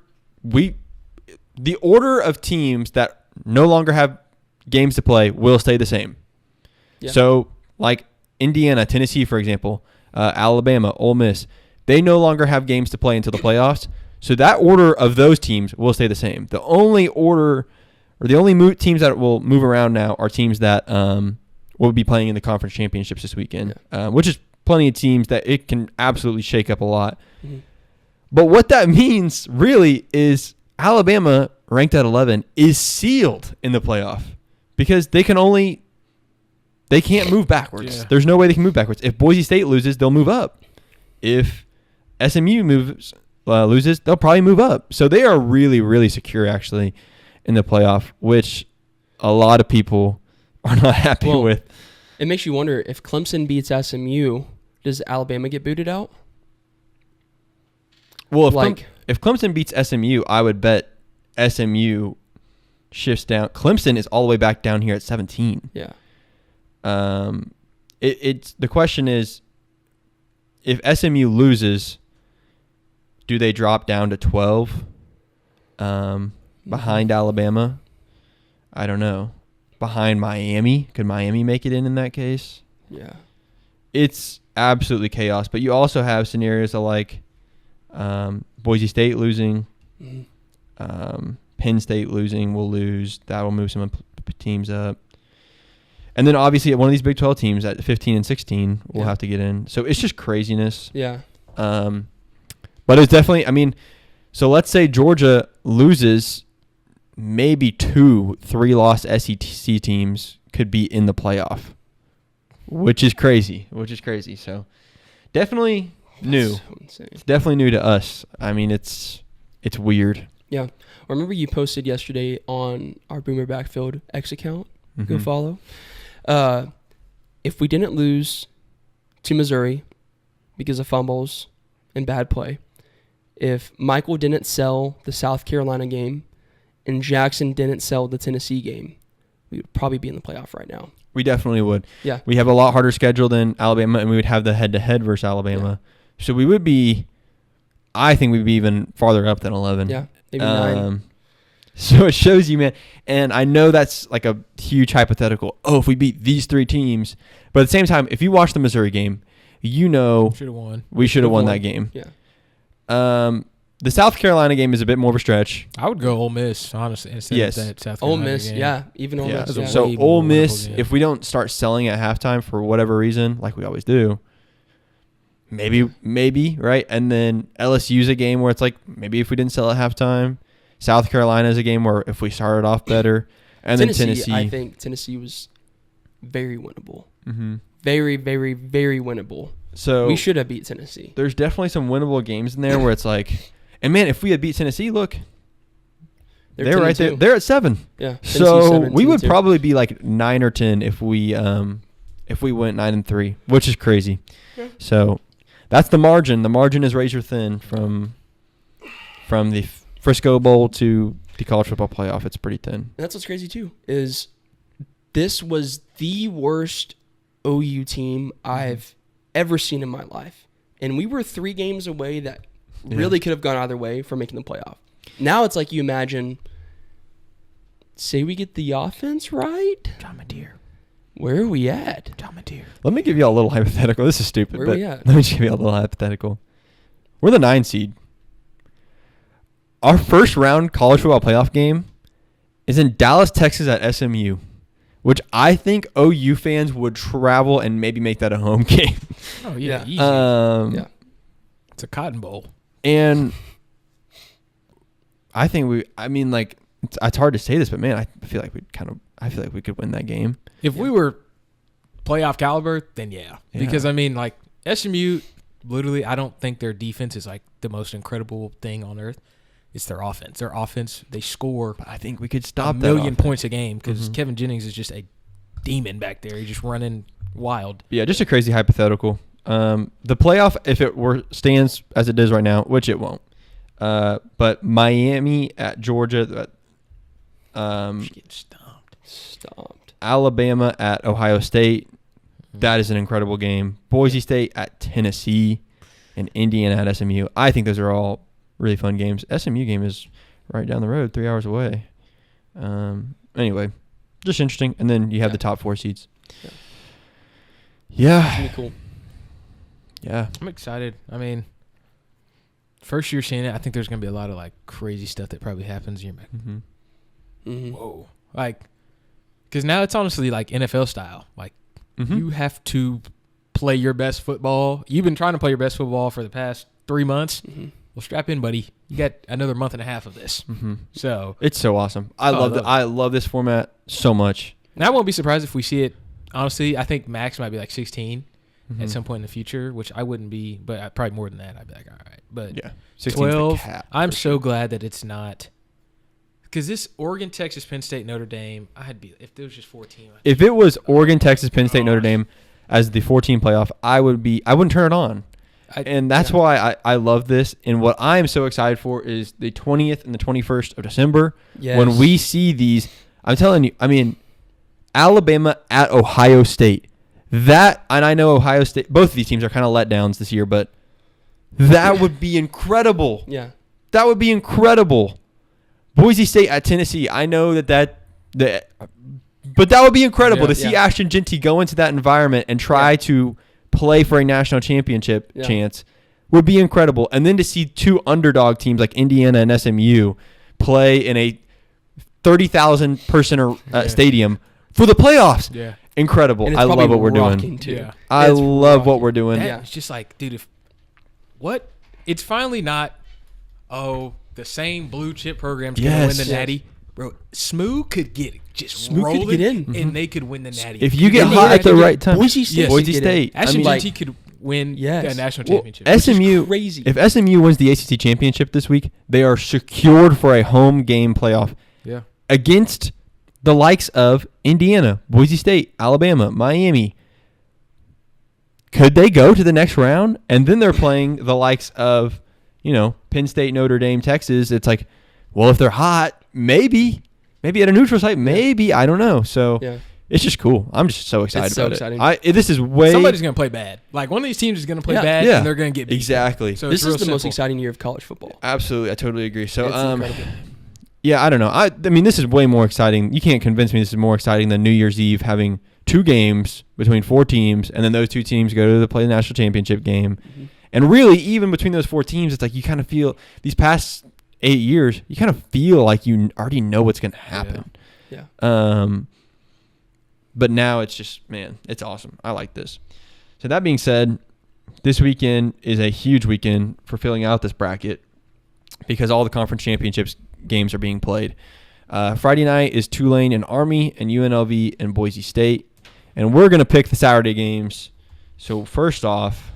order of teams that no longer have games to play will stay the same. Yeah. So like Indiana, Tennessee, for example, Alabama, Ole Miss, they no longer have games to play until the playoffs. So that order of those teams will stay the same. The only order or the only teams that will move around now are teams that will be playing in the conference championships this weekend, which is plenty of teams that it can absolutely shake up a lot. Mm-hmm. But what that means really is Alabama, ranked at 11, is sealed in the playoff because they can't move backwards. Yeah. There's no way they can move backwards. If Boise State loses, they'll move up. If SMU loses, they'll probably move up. So they are really, really secure actually in the playoff, which a lot of people are not happy with. It makes you wonder, if Clemson beats SMU, does Alabama get booted out? Well, if Clemson beats SMU, I would bet SMU shifts down. Clemson is all the way back down here at 17. Yeah. The question is, if SMU loses, do they drop down to 12 behind Alabama? I don't know. Behind Miami? Could Miami make it in that case? Yeah. It's absolutely chaos. But you also have scenarios like Boise State losing, Penn State losing will lose. That will move some teams up. And then obviously one of these Big 12 teams at 15 and 16 will have to get in. So it's just craziness. Yeah. But it's definitely, so let's say Georgia loses, maybe 2-3 lost SEC teams could be in the playoff, which is crazy. So definitely new. So insane. It's definitely new to us. It's weird. Yeah. I remember you posted yesterday on our Boomer Backfield X account. Mm-hmm. Go follow. If we didn't lose to Missouri because of fumbles and bad play, if Michael didn't sell the South Carolina game and Jackson didn't sell the Tennessee game, we would probably be in the playoff right now. We definitely would. Yeah. We have a lot harder schedule than Alabama, and we would have the head-to-head versus Alabama. Yeah. So we would be, I think we'd be even farther up than 11. Yeah, maybe 9. So it shows you, man. And I know that's like a huge hypothetical. Oh, if we beat these 3 teams. But at the same time, if you watch the Missouri game, we should have won that game. Yeah. The South Carolina game is a bit more of a stretch. I would go Ole Miss, honestly, instead of that South Carolina Ole Miss, game. Even Ole Miss. Yeah. So Ole Miss, if we don't start selling at halftime for whatever reason, like we always do, maybe, right? And then LSU's a game where it's like, maybe if we didn't sell at halftime. South Carolina is a game where if we started off better. And then Tennessee. I think Tennessee was very winnable. Mm-hmm. Very, very, very winnable. So we should have beat Tennessee. There's definitely some winnable games in there where it's like, and man, if we had beat Tennessee, look, they're right there. They're at 7. Yeah. So we would probably be like 9 or 10 if we went 9-3, which is crazy. Yeah. So that's the margin. The margin is razor thin from the Frisco Bowl to the college football playoff. It's pretty thin. And that's what's crazy too, is this was the worst OU team I've ever seen in my life. And we were 3 games away that really could have gone either way for making the playoff. Now it's like you imagine, say we get the offense right. John Madeir. Where are we at? John Madeir. Let me give you a little hypothetical. This is stupid. Where are we at? Let me just give you a little hypothetical. We're the 9 seed. our first round college football playoff game is in Dallas, Texas at SMU, which I think OU fans would travel and maybe make that a home game. Oh, yeah. Easy. Yeah. It's a Cotton Bowl. And I think it's hard to say this, but man, I feel like we could win that game. If we were playoff caliber, then yeah. Because, I mean, like, SMU, literally, I don't think their defense is, like, the most incredible thing on earth. It's their offense. Their offense, they score. But I think we could stop a that million offense. points a game because Kevin Jennings is just a demon back there. He's just running wild. Yeah, just a crazy hypothetical. The playoff, if it stands as it is right now, which it won't, but Miami at Georgia, Getting stomped. Alabama at Ohio State, that is an incredible game. Boise State at Tennessee, and Indiana at SMU. I think those are all really fun games. SMU game is right down the road, 3 hours away. Anyway, just interesting. And then you have the top 4 seeds. Yeah. It's gonna be cool. Yeah. I'm excited. I mean, first year seeing it, I think there's going to be a lot of, like, crazy stuff that probably happens. You're like, whoa. Like, because now it's honestly like NFL style. Like, you have to play your best football. You've been trying to play your best football for the past 3 months. Well, strap in, buddy. You got another month and a half of this. So it's so awesome. I love this format so much. And I won't be surprised if we see it. Honestly, I think max might be like 16 at some point in the future, which I wouldn't be, but probably more than that. I'd be like, all right. But yeah, 12, I'm so glad that it's not. Because this Oregon, Texas, Penn State, Notre Dame, if it was just 14. If it was Oregon, Texas, Penn State, Notre Dame as the 14 playoff, I wouldn't turn it on. And that's why I love this. And what I'm so excited for is the 20th and the 21st of December. Yes. When we see these, I'm telling you, I mean, Alabama at Ohio State. That, and I know Ohio State, both of these teams are kind of letdowns this year, but that would be incredible. Yeah. That would be incredible. Boise State at Tennessee. I know that but that would be incredible to see Ashton Jeanty go into that environment and try to play for a national championship chance would be incredible. And then to see 2 underdog teams like Indiana and SMU play in a 30,000 person stadium for the playoffs. Yeah. Incredible. I love what we're doing. Yeah. I love what we're doing. It's just like, dude, it's finally not, the same blue chip program's going to win the Natty. Bro, SMU could get rolling, and they could win the Natty. If you get hot at the right time. Boise State. Ashton Jeanty could win a national championship. SMU, crazy. If SMU wins the ACC championship this week, they are secured for a home game playoff against the likes of Indiana, Boise State, Alabama, Miami. Could they go to the next round? And then they're playing the likes of, Penn State, Notre Dame, Texas. It's like, well, if they're hot, maybe at a neutral site, maybe. I don't know. So it's just cool. I'm just so excited about it. This is somebody's going to play bad. Like, one of these teams is going to play bad, and they're going to get beat. Exactly. So this is the most exciting year of college football. Absolutely. I totally agree. So, incredible. Yeah, I don't know. I mean, this is way more exciting. You can't convince me this is more exciting than New Year's Eve having 2 games between 4 teams, and then those 2 teams go to play the national championship game. And really, even between those 4 teams, it's like you kind of feel these past 8 years, you kind of feel like you already know what's going to happen. Yeah. But now it's just, man, it's awesome. I like this. So that being said, this weekend is a huge weekend for filling out this bracket because all the conference championships games are being played. Friday night is Tulane and Army and UNLV and Boise State. And we're going to pick the Saturday games. So first off,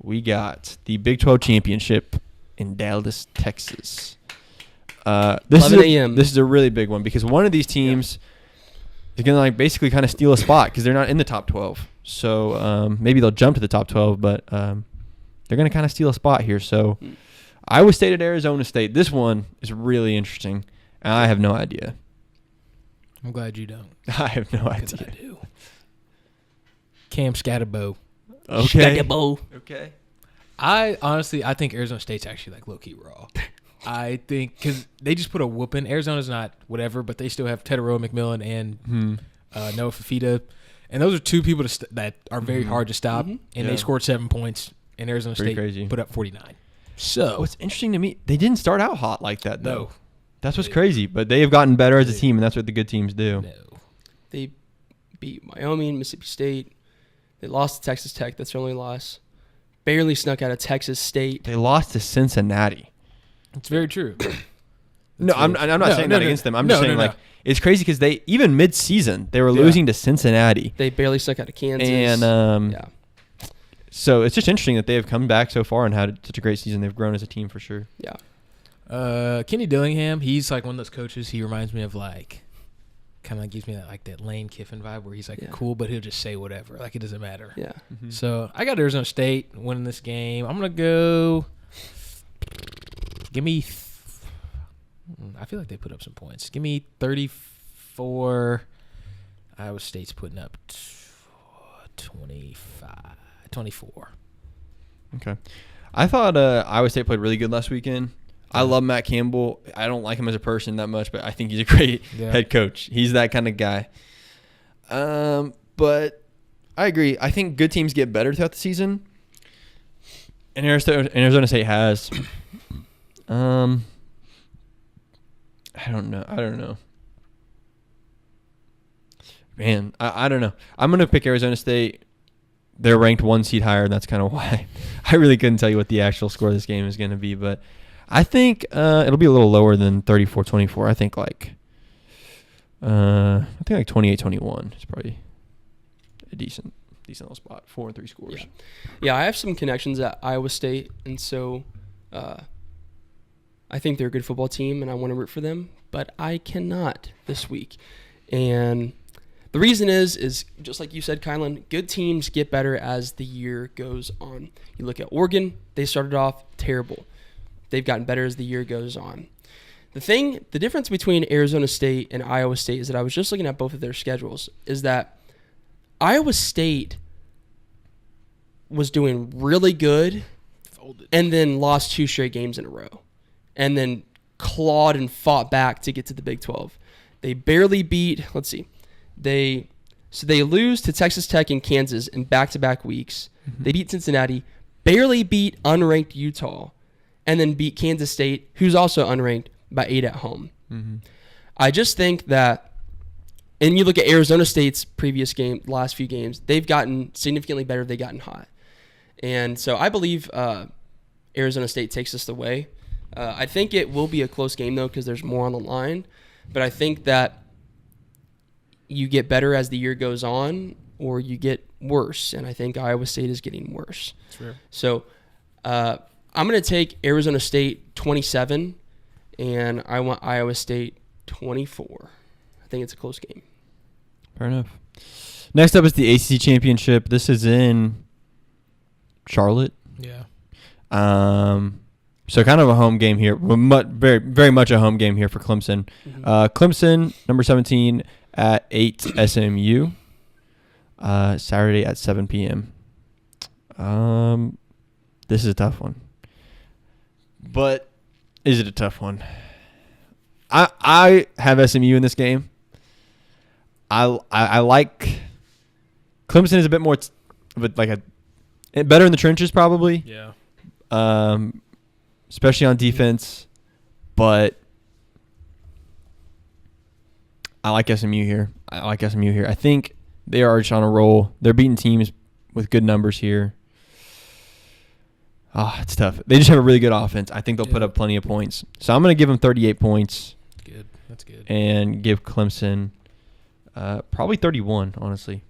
we got the Big 12 Championship in Dallas, Texas. 11 a.m. This is a really big one because one of these teams is going to basically kind of steal a spot because they're not in the top 12. So maybe they'll jump to the top 12, but they're going to kind of steal a spot here. So Iowa State at Arizona State. This one is really interesting. And I have no idea. I'm glad you don't. I have no idea. I do. Cam Scatterbo. Okay. Okay. I think Arizona State's actually low-key raw. I think because they just put a whooping. Arizona's not whatever, but they still have Teteroa McMillan and Noah Fafita. And those are 2 people that are very hard to stop. And they scored 7 points, and Arizona State put up 49. So what's interesting to me, they didn't start out hot like that, though. No. That's what's crazy. But they have gotten better as a team, and that's what the good teams do. No. They beat Wyoming, Mississippi State. They lost to Texas Tech. That's their only loss. Barely snuck out of Texas State. They lost to Cincinnati. It's very true. No, I'm not saying that against them. I'm just saying, like, it's crazy because they, even mid-season, they were losing to Cincinnati. They barely snuck out of Kansas. And so it's just interesting that they have come back so far and had such a great season. They've grown as a team for sure. Yeah. Kenny Dillingham, he's like one of those coaches. He reminds me of like, kind of gives me that Lane Kiffin vibe where he's like cool, but he'll just say whatever. Like, it doesn't matter. Yeah. Mm-hmm. So I got Arizona State winning this game. I'm going to go. Give me. I feel like they put up some points. Give me 34. Iowa State's putting up 24. Okay. I thought Iowa State played really good last weekend. I love Matt Campbell. I don't like him as a person that much, but I think he's a great head coach. He's that kind of guy. But I agree. I think good teams get better throughout the season. And Arizona State has. I don't know. Man, I don't know. I'm going to pick Arizona State. They're ranked 1 seed higher, and that's kind of why I really couldn't tell you what the actual score of this game is going to be. But I think it'll be a little lower than 34-24. I think like 28-21 is probably a decent little spot. 4 and 3 scores. Yeah, I have some connections at Iowa State, and so I think they're a good football team, and I want to root for them, but I cannot this week. And the reason is just like you said, Kylan, good teams get better as the year goes on. You look at Oregon, they started off terrible. They've gotten better as the year goes on. The difference between Arizona State and Iowa State is that I was just looking at both of their schedules, is that Iowa State was doing really good and then lost 2 straight games in a row and then clawed and fought back to get to the Big 12. They barely beat, They lose to Texas Tech and Kansas in back-to-back weeks. Mm-hmm. They beat Cincinnati, barely beat unranked Utah, and then beat Kansas State, who's also unranked, by 8 at home. Mm-hmm. I just think that, and you look at Arizona State's last few games, they've gotten significantly better. They've gotten hot. And so I believe Arizona State takes this away. I think it will be a close game, though, because there's more on the line. But I think that you get better as the year goes on, or you get worse. And I think Iowa State is getting worse. True. So I'm going to take Arizona State 27, and I want Iowa State 24. I think it's a close game. Fair enough. Next up is the ACC Championship. This is in Charlotte. Yeah. So kind of a home game here. Very, very much a home game here for Clemson. Mm-hmm. Clemson, number 17, at 8 SMU. Saturday at 7 p.m. This is a tough one. But is it a tough one? I have SMU in this game. I like Clemson is a bit more better in the trenches probably. Yeah. Especially on defense, but I like SMU here. I think they are just on a roll. They're beating teams with good numbers here. It's tough. They just have a really good offense. I think they'll put up plenty of points. So I'm going to give them 38 points. That's good. And give Clemson probably 31, honestly.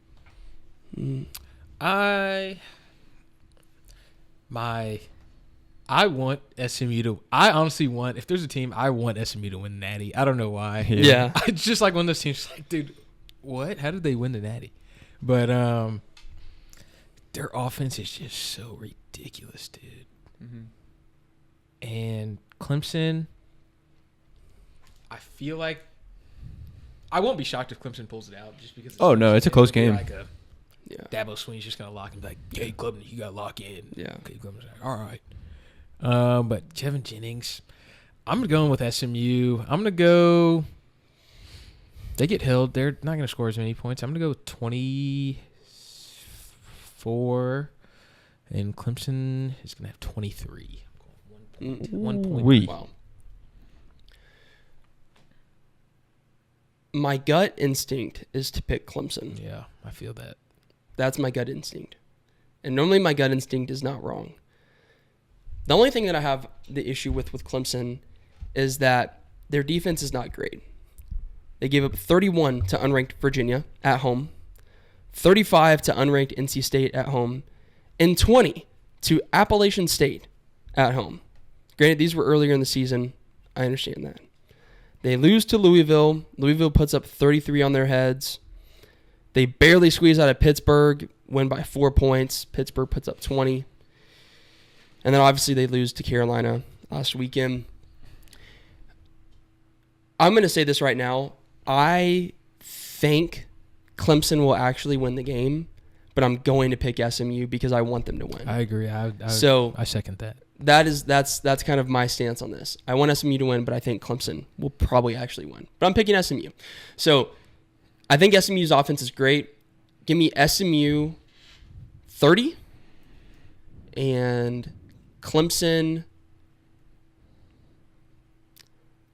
I want SMU to. I honestly want, if there's a team, I want SMU to win the Natty. I don't know why. Yeah. It's just like one of those teams, like, dude, what? How did they win the Natty? But their offense is just so ridiculous, dude. Mm-hmm. And Clemson, I feel like I won't be shocked if Clemson pulls it out just because. It's a close game. Like Dabo Swinney's just gonna lock and be like, "Hey, Clemson, you got to lock in." Yeah. Okay, Clemson's like, all right. But Jevin Jennings, I'm going with SMU. I'm gonna go. They get held. They're not gonna score as many points. I'm gonna go with 24, and Clemson is gonna have 23. I'm going 1, 1 point. Wow. My gut instinct is to pick Clemson. Yeah, I feel that. That's my gut instinct. And normally my gut instinct is not wrong. The only thing that I have the issue with Clemson is that their defense is not great. They gave up 31 to unranked Virginia at home, 35 to unranked NC State at home, and 20 to Appalachian State at home. Granted, these were earlier in the season. I understand that. They lose to Louisville. Louisville puts up 33 on their heads. They barely squeeze out of Pittsburgh, win by 4 points. Pittsburgh puts up 20. And then obviously they lose to Carolina last weekend. I'm going to say this right now. I think Clemson will actually win the game, but I'm going to pick SMU because I want them to win. I agree. I second that. That's kind of my stance on this. I want SMU to win, but I think Clemson will probably actually win. But I'm picking SMU. So I think SMU's offense is great. Give me SMU 30 and Clemson.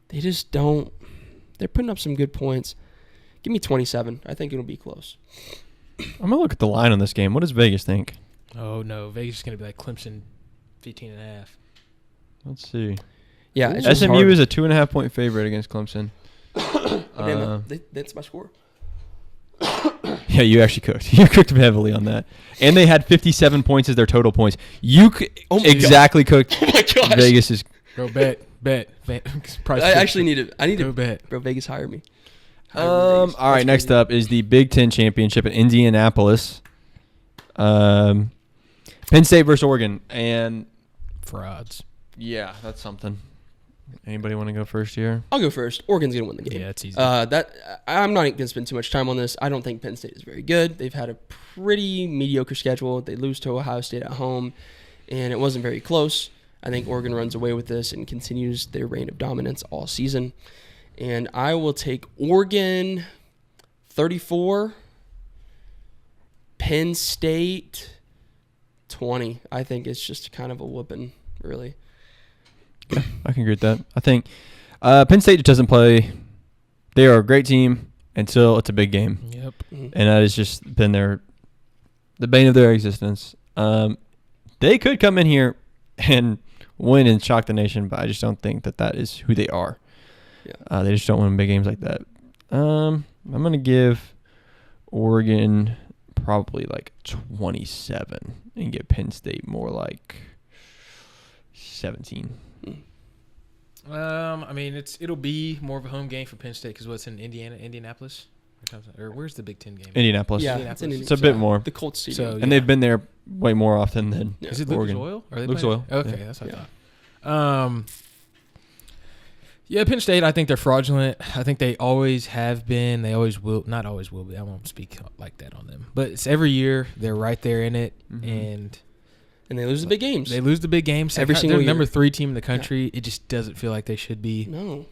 They just don't. They're putting up some good points. Give me 27. I think it'll be close. I'm going to look at the line on this game. What does Vegas think? Oh, no. Vegas is going to be like Clemson 15.5. Let's see. Yeah. It's SMU is a 2.5 point favorite against Clemson. That's my score. Yeah, you actually cooked. You cooked them heavily on that. And they had 57 points as their total points. You exactly cooked Oh, my gosh. Vegas's. Bro, bet. I actually need to go bet. Bro, Vegas, hire me. All right, next up is the Big Ten Championship in Indianapolis. Penn State versus Oregon. And frauds. yeah, that's something. Anybody want to go first here? I'll go first. Oregon's going to win the game. Yeah, it's easy. I'm not going to spend too much time on this. I don't think Penn State is very good. They've had a pretty mediocre schedule. They lose to Ohio State at home, and it wasn't very close. I think Oregon runs away with this and continues their reign of dominance all season. And I will take Oregon 34, Penn State 20. I think it's just kind of a whooping, really. Yeah, I can agree with that. I think Penn State just doesn't play. They are a great team until it's a big game. Yep. Mm-hmm. And that has just been the bane of their existence. They could come in here and win and shock the nation, but I just don't think that is who they are. Yeah. They just don't win big games like that. I'm going to give Oregon probably like 27 and get Penn State more like 17. I mean, it'll be more of a home game for Penn State because what's in Indianapolis? Or where's the Big Ten game? Indianapolis. Yeah, Indianapolis. It's a bit more. The Colts Stadium. So, And they've been there way more often than Yeah. Is it Oregon. Lucas Oil? Are they Lucas playing? Oil. Okay, Yeah. that's what I thought. Yeah, Penn State, I think they're fraudulent. I think they always have been. They always will. Not always will be. I won't speak like that on them. But it's every year. They're right there in it. Mm-hmm. And they lose the big games. They lose the big games. Every single they're year. number 3 team in the country. It just doesn't feel like they should be. No.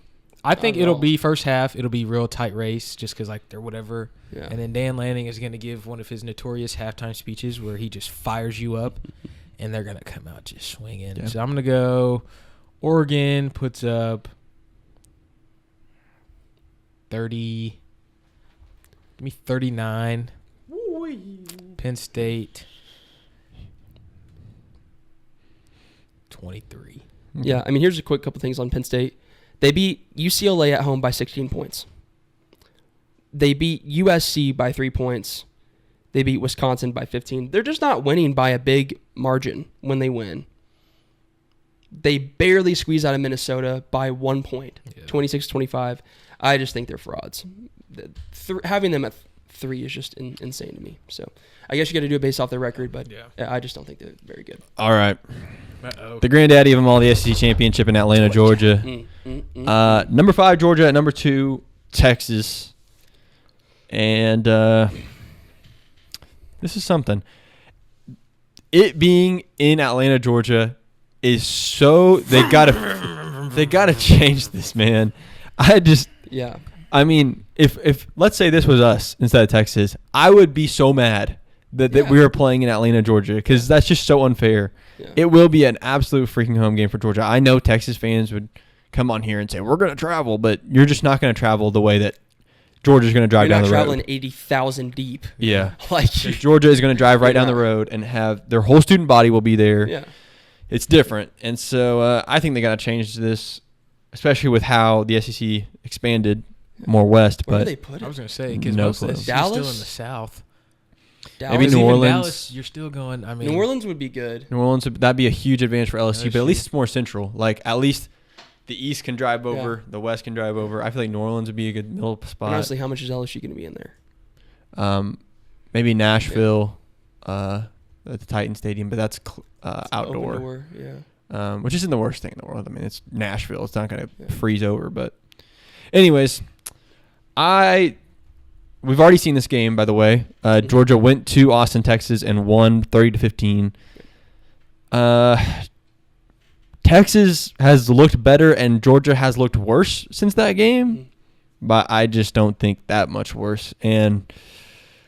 I think Not at it'll all. be first half. It'll be real tight race just because like they're whatever. Yeah. And then Dan Lanning is going to give one of his notorious halftime speeches where he just fires you up, and they're going to come out just swinging. Yeah. So I'm going to go Oregon puts up 30. Give me 39. Penn State 23. Yeah, I mean, here's a quick couple things on Penn State. They beat UCLA at home by 16 points. They beat USC by 3 points. They beat Wisconsin by 15. They're just not winning by a big margin when they win. They barely squeeze out of Minnesota by 1 point, 26-25. I just think they're frauds. Having them at 3 is just insane to me. So I guess you got to do it based off their record, but I just don't think they're very good. All right. Uh-oh. The granddaddy of them all, the SEC championship in Atlanta, Georgia. Number 5, Georgia. At number 2, Texas. And this is something. It being in Atlanta, Georgia, is so they gotta change this, man. I mean, if let's say this was us instead of Texas, I would be so mad that we were playing in Atlanta, Georgia, because that's just so unfair. Yeah. It will be an absolute freaking home game for Georgia. I know Texas fans would come on here and say, we're going to travel, but you're just not going to travel the way that Georgia's going to drive down the road. You're not traveling 80,000 deep. Yeah. Like Georgia is going to drive right down the road and have their whole student body will be there. Yeah. It's different. And so I think they got to change this, especially with how the SEC expanded more west. Where but do they put it? I was going to say, because No most of clue. the SEC is still in Dallas? the South. Dallas? Maybe New Even Orleans. Dallas, you're still going. I mean, New Orleans would be good. New Orleans, that'd be a huge advantage for LSU, but at LSU. least it's more central. Like, at least the East can drive over, the West can drive over. I feel like New Orleans would be a good middle spot. And honestly, how much is LSU going to be in there? Maybe Nashville at the Titan Stadium, but that's outdoor. Open door, yeah. Which isn't the worst thing in the world. I mean, it's Nashville. It's not going to freeze over. But anyways, we've already seen this game, by the way. Georgia went to Austin, Texas, and won 30-15. Texas has looked better, and Georgia has looked worse since that game. But I just don't think that much worse. And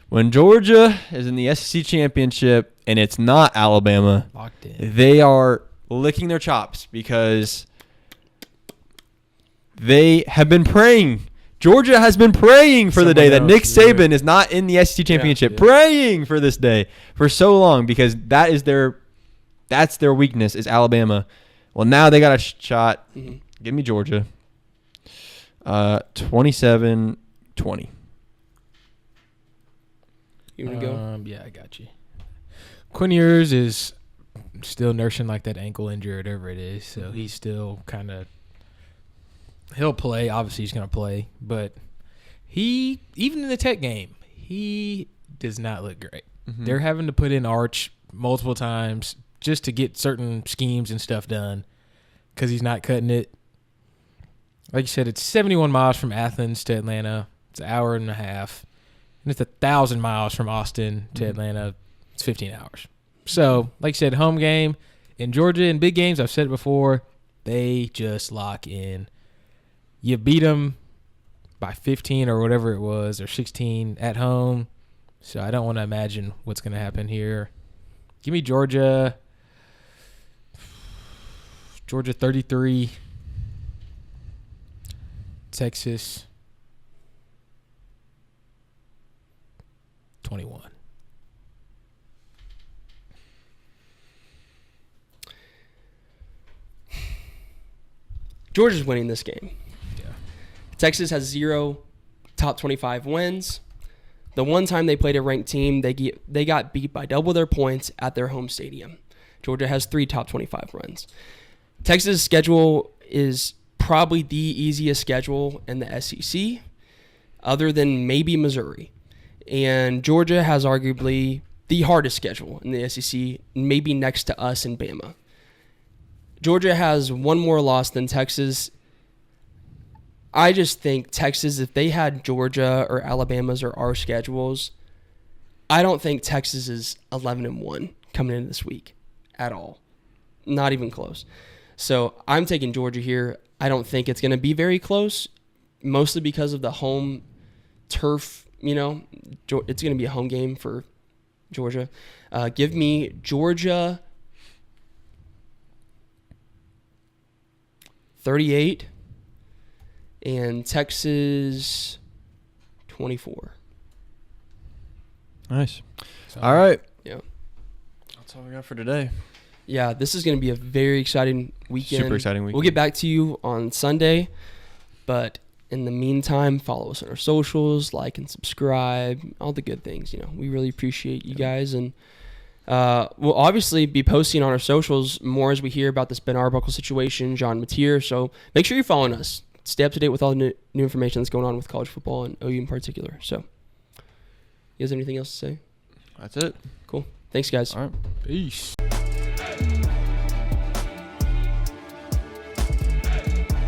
when Georgia is in the SEC championship and it's not Alabama, locked in. they are licking their chops because they have been praying. Georgia has been praying for the day that Nick Saban is not in the SEC championship, praying for this day for so long because that's their weakness is Alabama. Well, now they got a shot. Give me Georgia. 27-20. You want to go? Yeah, I got you. Quinn Ewers is still nursing like that ankle injury or whatever it is, so he's still kind of – he'll play. Obviously, he's going to play. But he – even in the Tech game, he does not look great. They're having to put in Arch multiple times just to get certain schemes and stuff done because he's not cutting it. Like you said, it's 71 miles from Athens to Atlanta. It's an hour and a half. And it's 1,000 miles from Austin to Atlanta. It's 15 hours. So, like you said, home game. In Georgia, in big games, I've said it before, they just lock in. You beat them by 15 or whatever it was, or 16 at home. So, I don't want to imagine what's going to happen here. Give me Georgia. Georgia 33. Texas 21. Georgia's winning this game. Yeah. Texas has 0 top 25 wins. The one time they played a ranked team, they got beat by double their points at their home stadium. Georgia has 3 top 25 wins. Texas' schedule is probably the easiest schedule in the SEC, other than maybe Missouri. And Georgia has arguably the hardest schedule in the SEC, maybe next to us and Bama. Georgia has one more loss than Texas. I just think Texas, if they had Georgia or Alabama's or our schedules, I don't think Texas is 11-1 coming into this week at all. Not even close. So I'm taking Georgia here. I don't think it's going to be very close, mostly because of the home turf. You know, it's going to be a home game for Georgia. Give me Georgia 38 and Texas 24. Nice. All right. Yeah. That's all we got for today. Yeah, this is going to be a very exciting weekend. Super exciting weekend. We'll get back to you on Sunday, but in the meantime, follow us on our socials, like and subscribe, all the good things. You know, we really appreciate you guys, and we'll obviously be posting on our socials more as we hear about this Ben Arbuckle situation, John Mateer. So make sure you're following us. Stay up to date with all the new information that's going on with college football and OU in particular. So, you guys have anything else to say? That's it. Cool. Thanks, guys. All right. Peace.